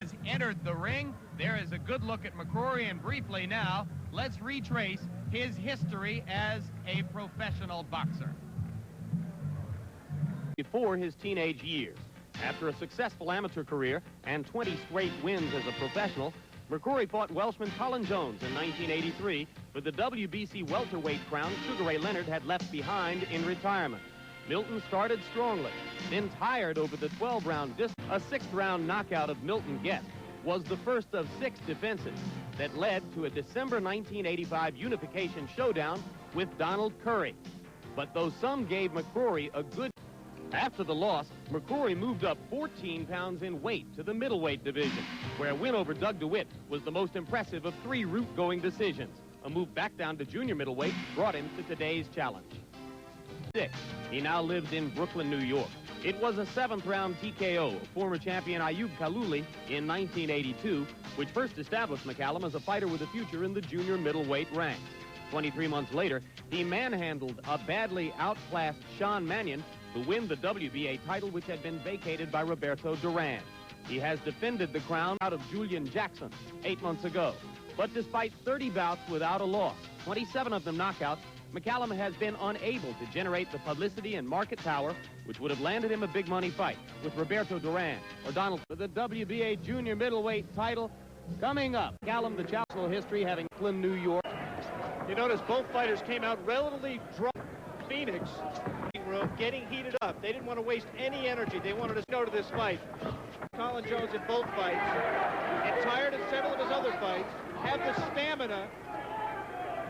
Has entered the ring. There is a good look at McCrory, and briefly now, let's retrace his history as a professional boxer. Before his teenage years, after a successful amateur career and 20 straight wins as a professional, McCrory fought Welshman Colin Jones in 1983 for the WBC welterweight crown Sugar Ray Leonard had left behind in retirement. Milton started strongly, then tired over the 12-round distance. A 6th-round knockout of Milton Guest was the first of 6 defenses that led to a December 1985 unification showdown with Donald Curry. But though some gave McCrory a good... After the loss, McCrory moved up 14 pounds in weight to the middleweight division, where a win over Doug DeWitt was the most impressive of 3 route-going decisions. A move back down to junior middleweight brought him to today's challenge. He now lives in Brooklyn, New York. It was a 7th-round TKO of former champion Ayub Kalouli in 1982, which first established McCallum as a fighter with a future in the junior middleweight ranks. 23 months later, he manhandled a badly outclassed Sean Mannion to win the WBA title, which had been vacated by Roberto Duran. He has defended the crown out of Julian Jackson 8 months ago. But despite 30 bouts without a loss, 27 of them knockouts, McCallum has been unable to generate the publicity and market power which would have landed him a big money fight with Roberto Duran or Donald for the WBA junior middleweight title coming up. McCallum, the challenge history, having Brooklyn, New York. You notice both fighters came out relatively drunk. Phoenix room getting heated up. They didn't want to waste any energy. They wanted to go to this fight. Colin Jones in both fights, and tired of several of his other fights, have the stamina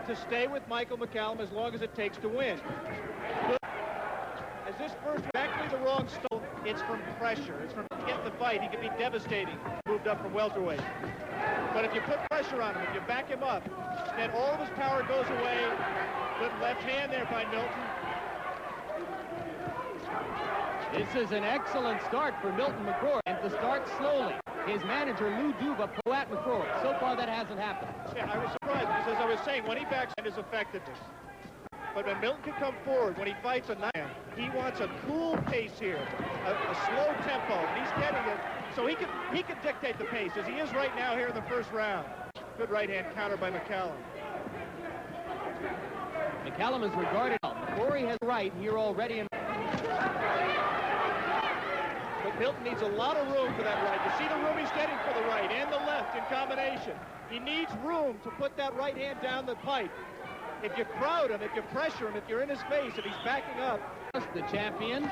to stay with Michael McCallum as long as it takes to win. As this first exactly the wrong style, it's from pressure. It's from getting the fight. He can be devastating. Moved up from welterweight. But if you put pressure on him, if you back him up, then all of his power goes away. Good left hand there by Milton. This is an excellent start for Milton McCrory, and to start slowly. His manager, Lou Duva, pro at McCrory. So far, that hasn't happened. Yeah, I was surprised because, as I was saying, when he backs in his effectiveness. But when Milton can come forward, when he fights a man, he wants a cool pace here, a slow tempo, and he's getting it. So he can dictate the pace, as he is right now here in the first round. Good right-hand counter by McCallum. McCallum is regarded. McCrory has right here already. But Milton needs a lot of room for that right. You see the room he's getting for the right and the left in combination. He needs room to put that right hand down the pipe. If you crowd him, if you pressure him, if you're in his face, if he's backing up. The champion,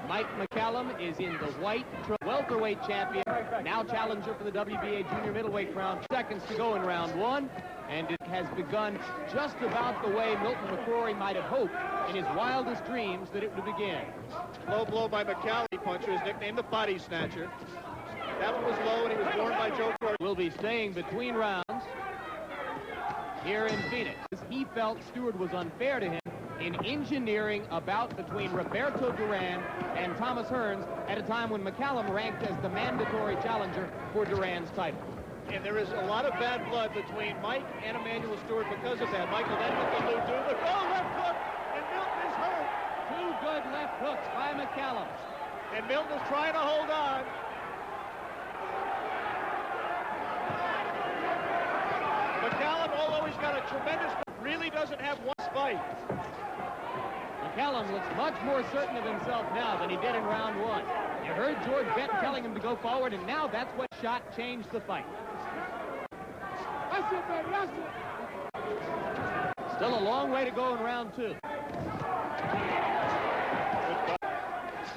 Mike McCallum, is in the white welterweight champion, now challenger for the WBA junior middleweight crown. Seconds to go in round 1, and it has begun just about the way Milton McCrory might have hoped in his wildest dreams that it would begin. Low blow by McCallum, puncher, is nicknamed the body snatcher. That one was low, and he was warned by Joe Gordon. Will be staying between rounds here in Phoenix. He felt Stewart was unfair to him in engineering a bout between Roberto Duran and Thomas Hearns at a time when McCallum ranked as the mandatory challenger for Duran's title. And there is a lot of bad blood between Mike and Emmanuel Stewart because of that. Michael then with the Lou Duva. Oh, left hook! And Milton is hurt. 2 good left hooks by McCallum. And Milton is trying to hold on. McCallum, although he's got a tremendous, really doesn't have one fight. McCallum looks much more certain of himself now than he did in round 1. You heard George Benton telling him to go forward, and now that's what shot changed the fight. Still a long way to go in round 2.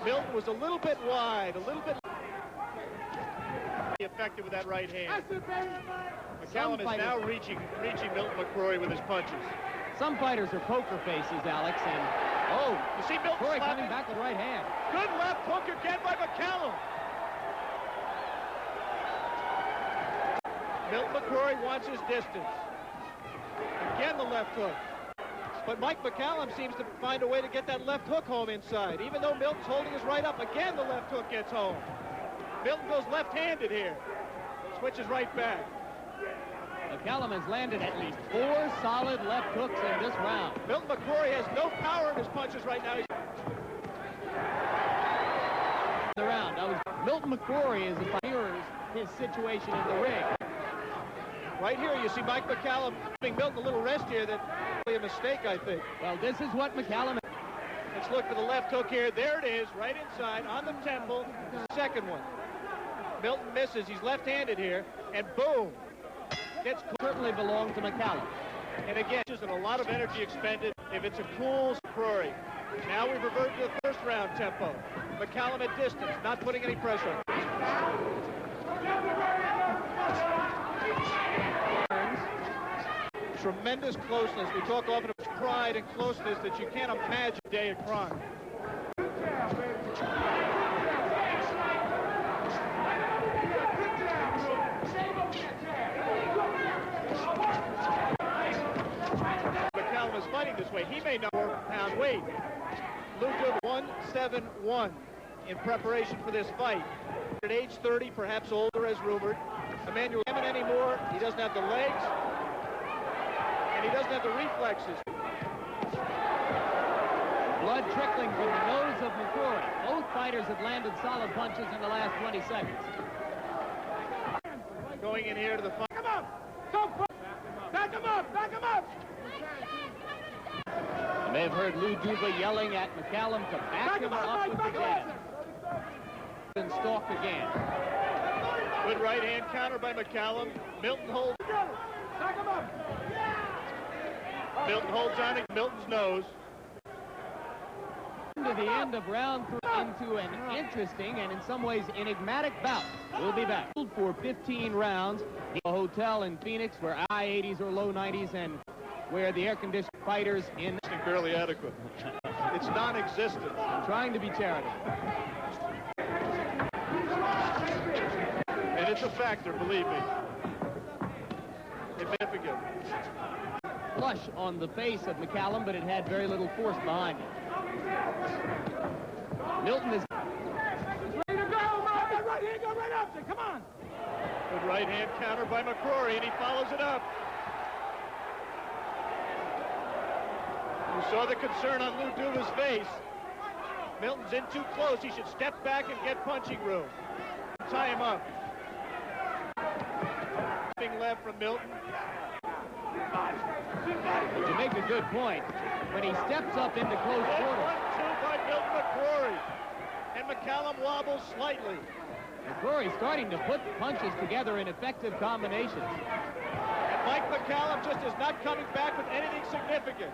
Milton was a little bit wide, a little bit effective with that right hand. McCallum is now reaching Milton McCrory with his punches. Some fighters are poker faces, Alex, and oh, you see Milton McCrory coming back with right hand. Good left hook again by McCallum. Milton McCrory wants his distance. Again the left hook. But Mike McCallum seems to find a way to get that left hook home inside. Even though Milton's holding his right up, again the left hook gets home. Milton goes left-handed here. Switches right back. McCallum has landed at least 4 solid left hooks in this round. Milton McCrory has no power in his punches right now. The round. Milton McCrory is the his situation in the ring. Right here, you see Mike McCallum giving Milton a little rest here. That's a mistake, I think. Well, this is what McCallum... Let's look for the left hook here. There it is, right inside, on the temple. Second one. Milton misses. He's left-handed here, and boom. Gets certainly belonged to McCallum. And again, just a lot of energy expended if it's a cool McCrory. Now we revert to the first round tempo. McCallum at distance, not putting any pressure. Tremendous closeness. We talk often about pride and closeness that you can't imagine a day at Kron. McCallum is fighting this way. He may not pound weight. Lou Duva 171 in preparation for this fight. At age 30, perhaps older as rumored. Emmanuel Hammond anymore. He doesn't have the legs. And he doesn't have the reflexes. Blood trickling from the nose of McCrory. Both fighters have landed solid punches in the last 20 seconds. Going in here to the fight. Back him up! Back him up! Back him up! You may have heard Lou Duva yelling at McCallum to back him up with the jab. And stalk again. Good right hand counter by McCallum. Milton holds. Back him up! Milton holds on to Milton's nose. To the end of round 3, into an interesting and in some ways enigmatic bout. We'll be back for 15 rounds. A hotel in Phoenix where high 80s or low 90s and where the air-conditioned fighters in... Barely adequate. It's non-existent. I'm trying to be charitable. And it's a factor, believe me. Significant. Flush on the face of McCallum, but it had very little force behind it. Milton is... Ready to go! That right hand, go right up there! Come on! Good right hand counter by McCrory, and he follows it up. You saw the concern on Lou Duva's face. Milton's in too close. He should step back and get punching room. Tie him up. Left from Milton. You make a good point. When he steps up into close quarters. 1-2 by Milton McCrory. And McCallum wobbles slightly. McCrory starting to put punches together in effective combinations. And Mike McCallum just is not coming back with anything significant.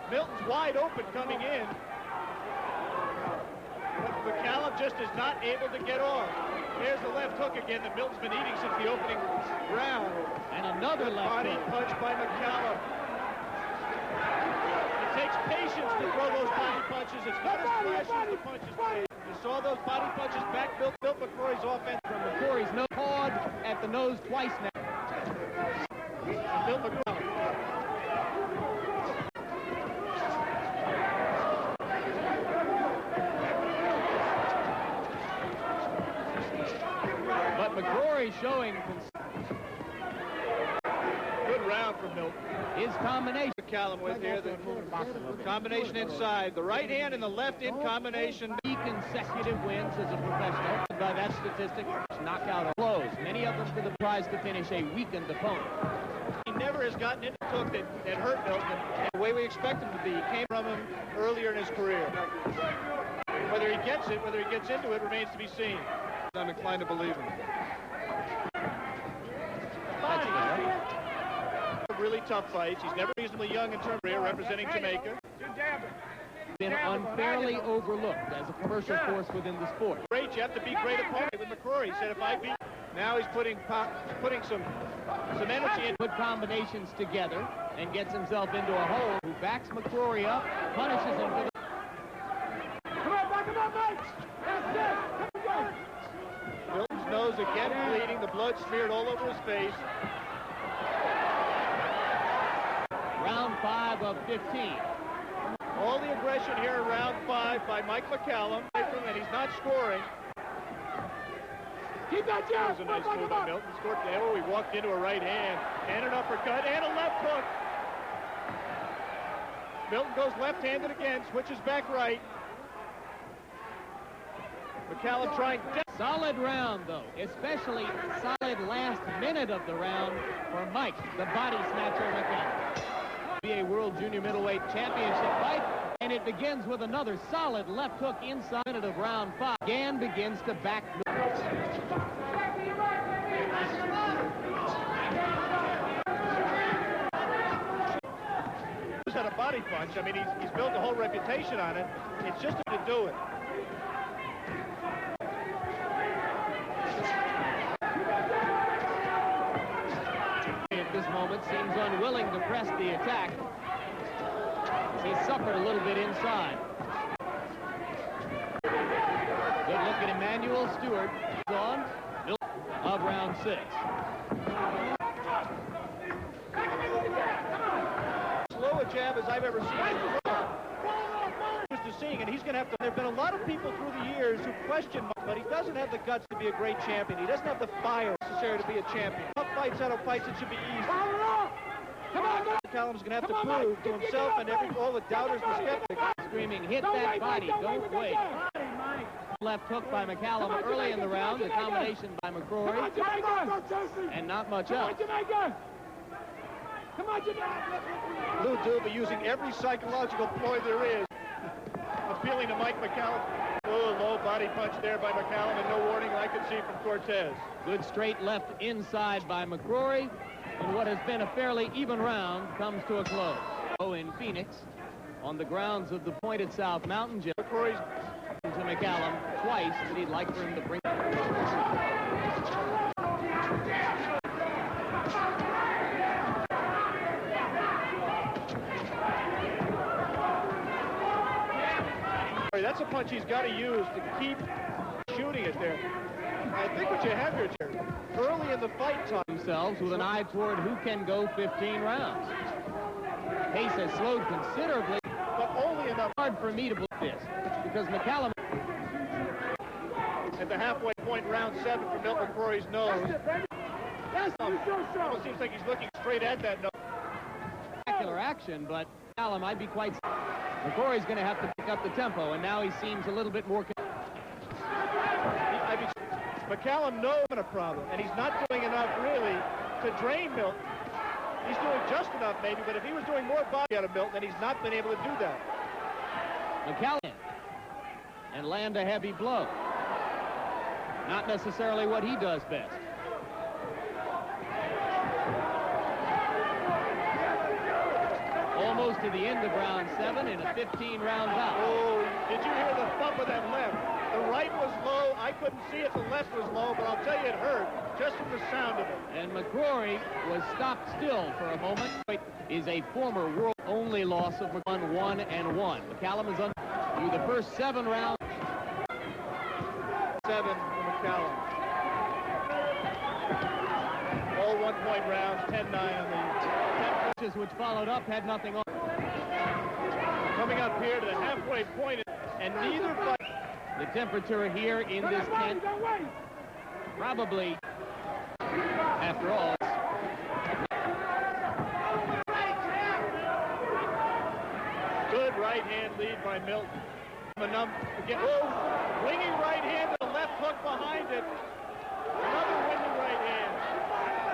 Milton's wide open coming in. But McCallum just is not able to get off. There's the left hook again that Milton's been eating since the opening round. And another left body hook. punch by McCallum. It takes patience to throw those body punches. It's not as flashy as the punches made. You saw those body punches back built McCrory's offense. From McCrory's nose, hard at the nose twice now. Bill McCallum. But McCrory showing Good round from Milton. his combination. McCallum with here, the combination inside. The right hand and the left in combination. 3 consecutive wins as a professional. By that statistic, knockout blows. Many of them to the prize to finish a weakened opponent. He never has gotten into a hook that hurt Milton the way we expect him to be. He came from him earlier in his career. Whether he gets it, whether he gets into it, remains to be seen. I'm inclined to believe him. Really tough fights. He's never reasonably young in terms of career, representing Jamaica. Been unfairly overlooked as a commercial force within the sport. Great, you have to be great opponent with McCrory. He said if I beat... Now he's putting some energy in. Put combinations together and gets himself into a hole. Who backs McCrory up, punishes him for the... Come on, back him up, Mike! That's it! Come on! Milton's nose again bleeding, the blood smeared all over his face. Round 5 of 15. All the aggression here in round 5 by Mike McCallum, and he's not scoring. Keep that jab! That was a nice move by Milton. Scored there. He walked into a right hand, and an uppercut, and a left hook. Milton goes left-handed again, switches back right. McCallum trying... Solid round, though, especially solid last minute of the round for Mike, the body snatcher McCallum. WBA World Junior Middleweight Championship fight, and it begins with another solid left hook inside minute of round 5. Gann begins to back. Had a body punch. I mean, he's built a whole reputation on it. It's just to do it. At this moment seems unwilling to press the attack. He suffered a little bit inside. Good look at Emmanuel Stewart on of round 6. Slow a jab as I've ever seen. Used to seeing, and he's going to have to. There've been a lot of people through the years who question Mike, but he doesn't have the guts to be a great champion. He doesn't have the fire necessary to be a champion. Tough fights out of fights, it should be easy. McCallum's going to have to prove to himself and all the doubters and skeptics. Screaming, hit that body, don't wait. Left hook by McCallum early in the round, the combination by McCrory, and not much else. Lou Duva using every psychological ploy there is, appealing to Mike McCallum. Oh, low body punch there by McCallum, and no warning I could see from Cortez. Good straight left inside by McCrory, and what has been a fairly even round comes to a close. In Phoenix, on the grounds of the point at South Mountain Gym, McCrory's to McCallum twice that he'd like for him to bring. That's a punch he's got to use to keep shooting it there. I think what you have here, Jerry, early in the fight time. Themselves with an eye toward who can go 15 rounds. Pace has slowed considerably, but only enough. Hard for me to believe this, because McCallum at the halfway point, round 7 for Milton McCrory's nose. Almost seems like he's looking straight at that nose. Spectacular action, but McCallum, I'd be quite. McCrory's going to have to pick up the tempo, and now he seems a little bit more. McCallum knows a problem, and he's not doing enough really to drain Milton. He's doing just enough maybe, but if he was doing more body out of Milton, then he's not been able to do that. McCallum and land a heavy blow. Not necessarily what he does best. Almost to the end of round 7 in a 15-round bout. Oh, did you hear the thump of that left? The right was low. I couldn't see it. The left was low, but I'll tell you it hurt just from the sound of it. And McCrory was stopped still for a moment. Is a former world only loss of McCallum 1-1. McCallum is through the first 7 rounds. 7 for McCallum. All 1-point rounds, 10-9 on the 10 which followed up had nothing on. Coming up here to the halfway point, and neither fight. The temperature here in this tent, probably, after all. Good right hand lead by Milton. Again, winging right hand, the left hook behind it. Another winging right hand.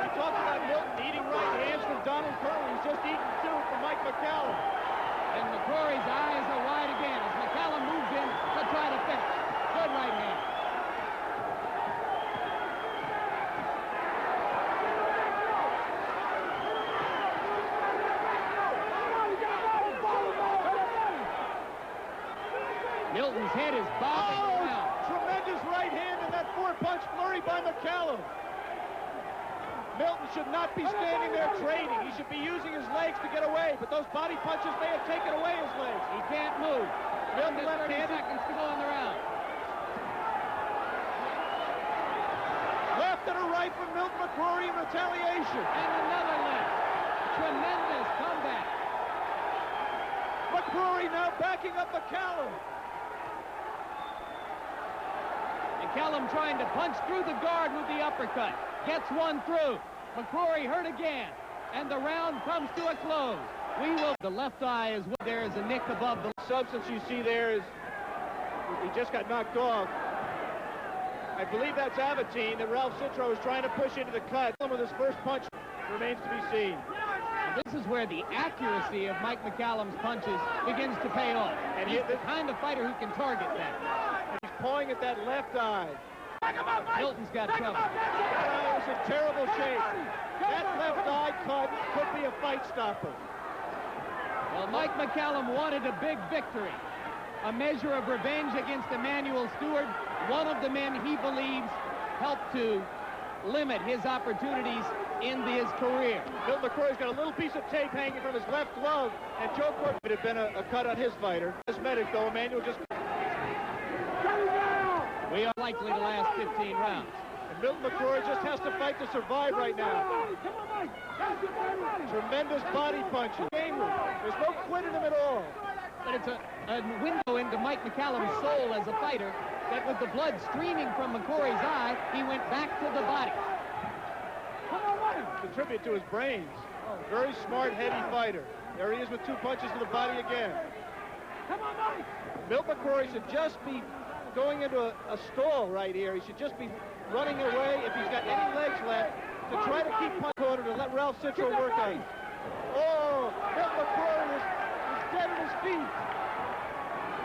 We talked about Milton eating right hands from Donald Curley. He's just eaten 2 from Mike McCallum. And McCrory's eyes are wide again as McCallum moves in to try to finish. Good right hand. Milton's head is bobbing around. Tremendous right hand and that 4-punch flurry by McCallum. Milton should not be standing there trading. He should be using his legs to get away, but those body punches may have taken away his legs. He can't move. Milton left-handed. 30 seconds to go in the round. Left and a right from Milton McCrory in retaliation. And another left. Tremendous comeback. McCrory now backing up McCallum. McCallum trying to punch through the guard with the uppercut. Gets one through. McCrory hurt again. And the round comes to a close. We will. The left eye is what there is a nick above the substance you see there is he just got knocked off. I believe that's Avatine that Ralph Citro is trying to push into the cut. With his first punch remains to be seen. And this is where the accuracy of Mike McCallum's punches begins to pay off. And he's the kind of fighter who can target that. He's pawing at that left eye. Milton's got trouble. It was in terrible shape. That left eye cut could be a fight stopper. Well, Mike McCallum wanted a big victory. A measure of revenge against Emmanuel Stewart, one of the men he believes helped to limit his opportunities in his career. Milton McCrory's got a little piece of tape hanging from his left glove, and Joe Court would have been a cut on his fighter. Cosmetic, though, Emmanuel just... We are likely to last 15 rounds. And Milton McCrory just has to fight to survive right now. Tremendous body punches. There's no quit in him at all. But it's a window into Mike McCallum's soul as a fighter, that with the blood streaming from McCrory's eye, he went back to the body. It's a tribute to his brains. Very smart, heady fighter. There he is with two punches to the body again. Come on, Mike! Milton McCrory should just be going into a stall right here. He should just be running away if he's got any legs left to try to keep punch order to let Ralph Citro work out. Oh, Milton McCrory is dead at his feet.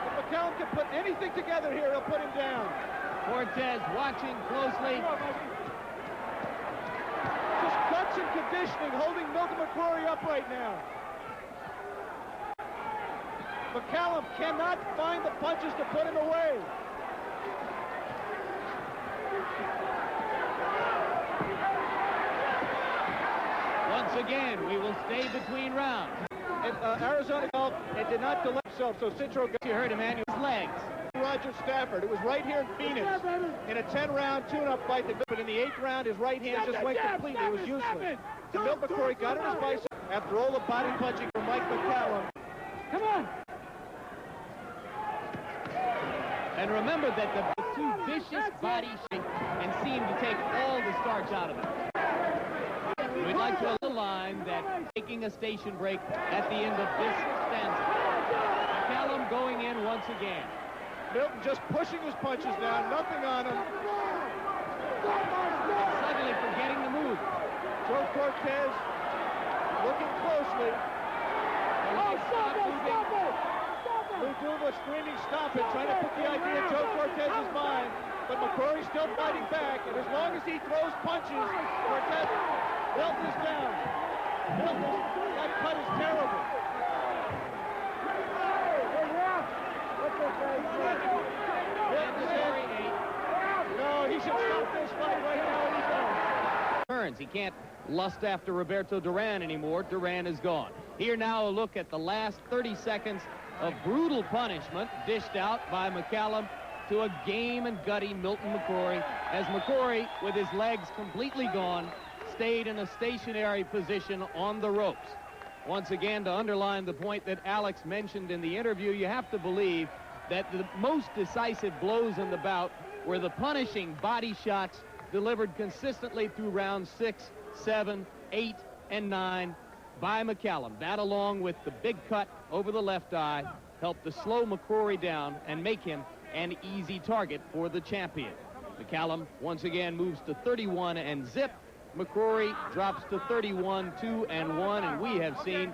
If McCallum can put anything together here, he'll put him down. Cortez watching closely. Just cuts and conditioning holding Milton McCrory up right now. McCallum cannot find the punches to put him away. Once again, we will stay between rounds. Arizona golf, it did not delay himself, so Citro got... You heard Emmanuel's legs. Roger Stafford. It was right here in Phoenix in a 10-round tune-up fight, but in the 8th round, his right hand just went completely. It was useless. So Milton McCrory got in his bicep after all the body punching from Mike McCallum. Come on! And remember that the two vicious body shape and seemed to take all the starch out of it. We'd like to underline that taking a station break at the end of this stanza. McCallum going in once again. Milton just pushing his punches now, nothing on him. Suddenly forgetting the move. Joe Cortez looking closely. Oh, stop it! Stop it! Lou Duva screaming stop it, trying to put the idea in Joe Cortez's mind. But McCrory's still fighting back, and as long as he throws punches, Cortez, Milton is down. Milton, that cut is terrible. No, he should stop this fight right now. Turns. He can't lust after Roberto Duran anymore. Duran is gone. Here now a look at the last 30 seconds of brutal punishment dished out by McCallum to a game and gutty Milton McCrory, as McCrory, with his legs completely gone, stayed in a stationary position on the ropes. Once again, to underline the point that Alex mentioned in the interview, you have to believe that the most decisive blows in the bout were the punishing body shots delivered consistently through rounds 6, 7, 8, and 9 by McCallum. That, along with the big cut over the left eye, helped to slow McCrory down and make him an easy target for the champion. McCallum once again moves to 31 and zip. McCrory drops to 31, 2 and 1, and we have seen